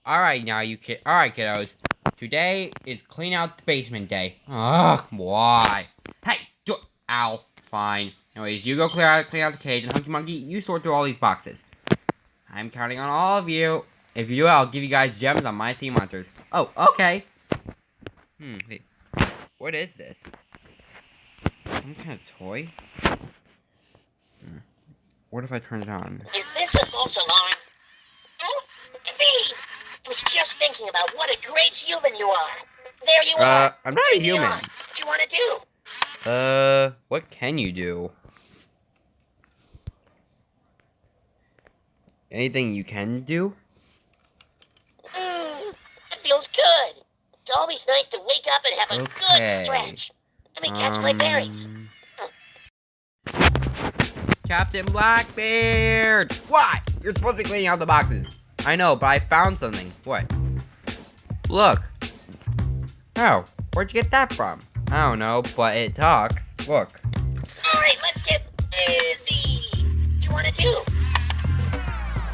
Alright now, alright, kiddos. Today is clean out the basement day. Ugh, why? Hey, ow, fine. Anyways, you go clean out the cage, and Hunky Monkey, you sort through all these boxes. I'm counting on all of you. If you do, I'll give you guys gems on my sea monsters. Oh, okay. Wait. What is this? Some kind of toy? What if I turn it on? Is this a false alarm? Oh, it's me! I was just thinking about what a great human you are. There you are. I'm not a human. What do you want to do? What can you do? Anything you can do? It feels good. It's always nice to wake up and have a good stretch. Let me catch my berries. Captain Blackbeard! What? You're supposed to be cleaning out the boxes. I know, but I found something. What? Look. Oh, where'd you get that from? I don't know, but it talks. Look. Alright, let's get busy. What do you want to do?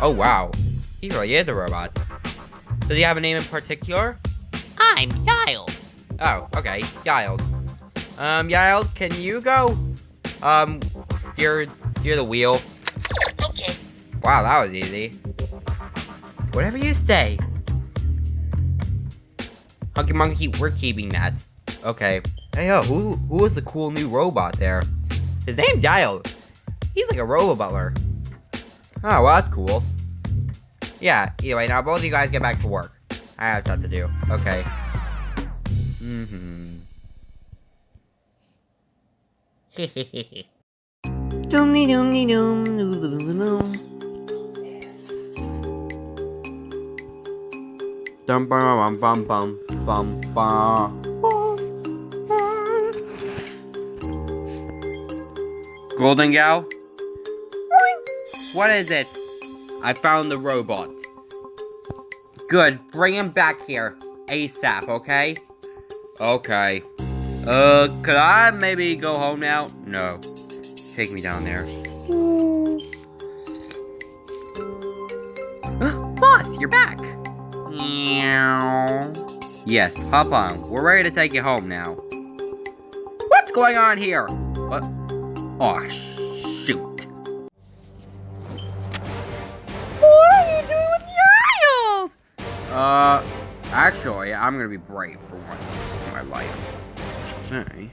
Oh, wow. He really is a robot. Does he have a name in particular? I'm Yild. Oh, okay. Yild. Yild, can you go, steer the wheel? Okay. Wow, that was easy. Whatever you say. Hunky Monkey, we're keeping that. Okay. Hey, yo, who is the cool new robot there? His name's Yild. He's like a robo butler. Oh, well, that's cool. Yeah, anyway, now both of you guys get back to work. I have stuff to do. Okay. Hehehehe. Doomly doomly doom doom. Dum bum bum bum bum bum. Golden Gal? What is it? I found the robot. Good, bring him back here. ASAP, okay? Okay. Could I maybe go home now? No. Take me down there. Boss, you're back. Yes, hop on. We're ready to take you home now. What's going on here? What? Oh, shoot. What are you doing with your eye? Actually, I'm gonna be brave for once in my life. Okay.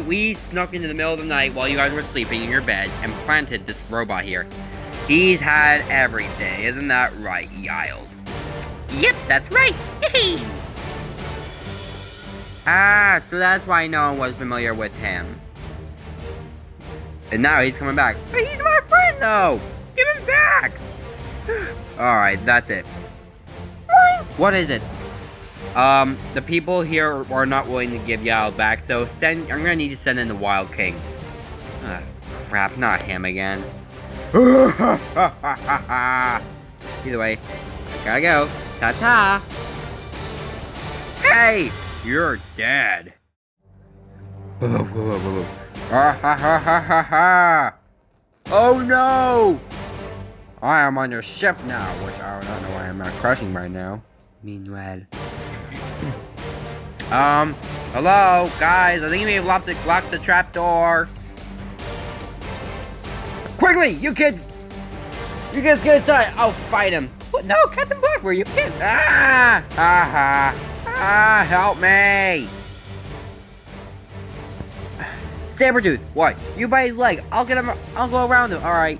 We snuck into the middle of the night while you guys were sleeping in your bed and planted this robot here. He's had everything, isn't that right, Yild? Yep, that's right. So that's why no one was familiar with him. And now he's coming back. But he's my friend, though! Give him back! Alright, that's it. What is it? The people here are not willing to give Yild back, so I'm gonna need to send in the Wild King. Crap, not him again. Either way, I gotta go. Ta-ta! Hey! You're dead. Oh no! I am on your ship now, which I don't know why I'm not crushing right now. Meanwhile. Hello, guys, I think we have locked the trap door. Quickly, you kids get inside. I'll fight him. What? No, Captain Blackbeard, you can't. Help me. Sabretooth, what? You bite his leg. I'll get him. I'll go around him. All right.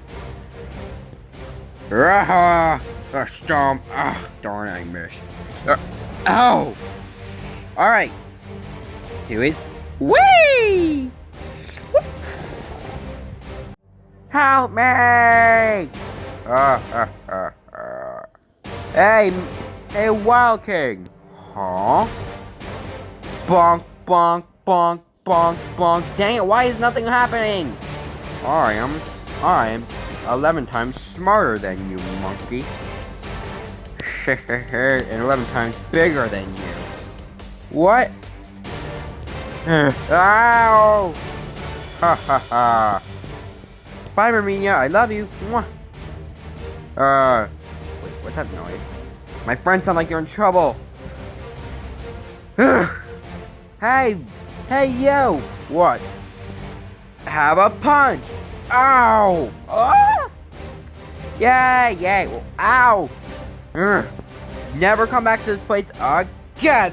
Stomp. Darn, I missed. Ow. All right. Here it. Whee! Help me! Hey, Wild King. Huh? Bonk, bonk, bonk, bonk, bonk. Dang it, why is nothing happening? I am 11 times smarter than you, monkey. And 11 times bigger than you. What? Ow! Ha ha ha. Bye, Herminia. I love you. Mwah. Wait, what's that noise? My friends sound like you're in trouble. Hey, yo. What? Have a punch. Ow. Ah! Yay. Ow. Never come back to this place again.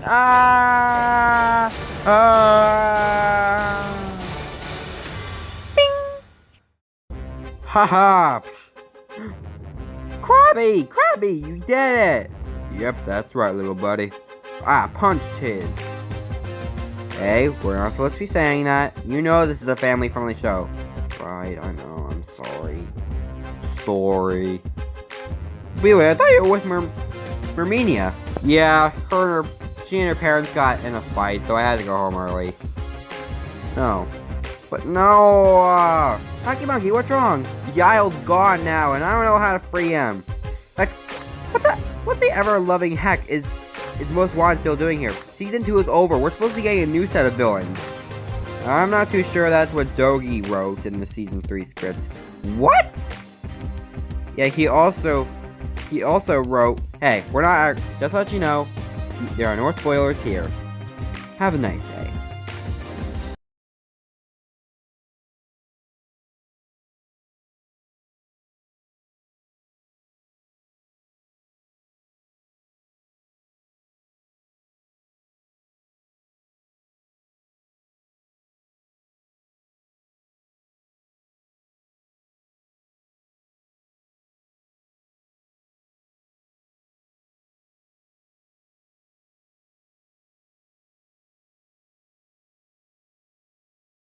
Bing. Haha. Krabby, you did it. Yep, that's right, little buddy. Punched his. Hey, we're not supposed to be saying that. You know this is a family-friendly show. Right, I know, I'm sorry. Sorry. Wait, I thought you were with Herminia. Yeah, she and her parents got in a fight, so I had to go home early. No. But no! Hunky Monkey, what's wrong? Giles gone now, and I don't know how to free him. Like, what the ever-loving heck is Most Wanted still doing here? Season 2 is over. We're supposed to be getting a new set of villains. I'm not too sure that's what Dogie wrote in the Season 3 script. What? Yeah, he also wrote, hey, we're not, just to let you know, there are no spoilers here. Have a nice